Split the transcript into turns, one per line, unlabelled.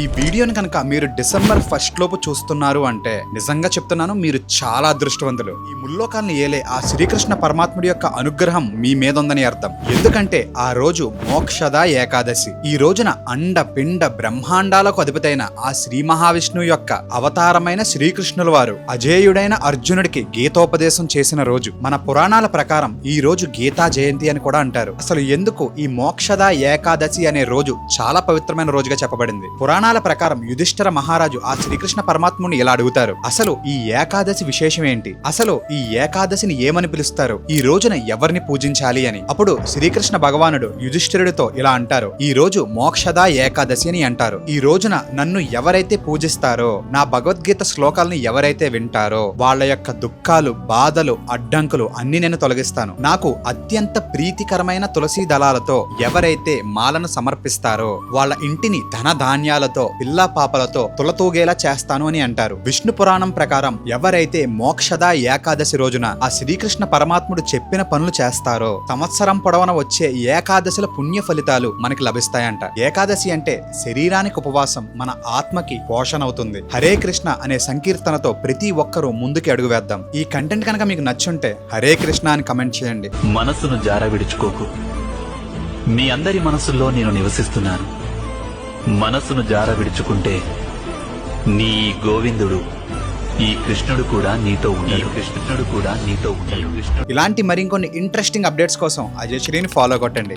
ఈ వీడియోని కనుక మీరు డిసెంబర్ 1 లోపు చూస్తున్నారు అంటే నిజంగా చెప్తున్నాను, మీరు చాలా అదృష్టవంతులు. ఈ ముల్లోకాలను ఏలే ఆ శ్రీకృష్ణ పరమాత్ముడి యొక్క అనుగ్రహం మీ మీద ఉందని అర్థం. ఎందుకంటే ఆ రోజు మోక్షద ఏకాదశి. ఈ రోజున అండ పిండ బ్రహ్మాండాలకు అధిపతైన ఆ శ్రీ మహావిష్ణువు యొక్క అవతారమైన శ్రీకృష్ణుల వారు అజేయుడైన అర్జునుడికి గీతోపదేశం చేసిన రోజు. మన పురాణాల ప్రకారం ఈ రోజు గీతా జయంతి అని కూడా అంటారు. అసలు ఎందుకు ఈ మోక్షద ఏకాదశి అనే రోజు చాలా పవిత్రమైన రోజుగా చెప్పబడింది? పురాణాల ప్రకారం యుధిష్ఠిర మహారాజు ఆ శ్రీకృష్ణ పరమాత్ముని ఇలా అడుగుతారు, అసలు ఈ ఏకాదశి విశేషం ఏంటి? అసలు ఈ ఏకాదశిని ఏమని పిలుస్తారు? ఈ రోజున ఎవరిని పూజించాలి అని. అప్పుడు శ్రీకృష్ణ భగవానుడు యుధిష్ఠిరుడితో ఇలా అంటారు, ఈ రోజు మోక్షద ఏకాదశి అని అంటారు. ఈ రోజున నన్ను ఎవరైతే పూజిస్తారో, నా భగవద్గీత శ్లోకాలను ఎవరైతే వింటారో వాళ్ళ యొక్క దుఃఖాలు, బాధలు, అడ్డంకులు అన్ని నేను తొలగిస్తాను. నాకు అత్యంత ప్రీతికరమైన తులసి దళాలతో ఎవరైతే మాలను సమర్పిస్తారో వాళ్ళ ఇంటిని ధన ధాన్యాలతో, పిల్లా పాపలతో తులతూగేలా చేస్తాను అని అంటారు. విష్ణు పురాణం ప్రకారం ఎవరైతే మోక్షద ఏకాదశి రోజున ఆ శ్రీకృష్ణ పరమాత్ముడు చెప్పిన పనులు చేస్తారో సంవత్సరం పొడవున వచ్చే ఏకాదశిల పుణ్య ఫలితాలు మనకి లభిస్తాయంట. ఏకాదశి అంటే శరీరానికి ఉపవాసం, మన ఆత్మకి పోషణ అవుతుంది. హరే కృష్ణ అనే సంకీర్తనతో ప్రతి ఒక్కరూ ముందుకి అడుగు వేద్దాం. ఈ కంటెంట్ కనుక మీకు నచ్చుంటే హరే కృష్ణ అని కమెంట్ చేయండి.
మనసును జార విడుచుకోకు, మీ అందరి మనసుల్లో నేను నివసిస్తున్నాను. మనసును జార విడుచుకుంటే నీ గోవిందుడు, ఈ కృష్ణుడు కూడా నీతో ఉండడు.
ఇలాంటి మరికొన్ని ఇంట్రెస్టింగ్ అప్డేట్స్ కోసం అజయ్ శ్రీని ఫాలో కొట్టండి.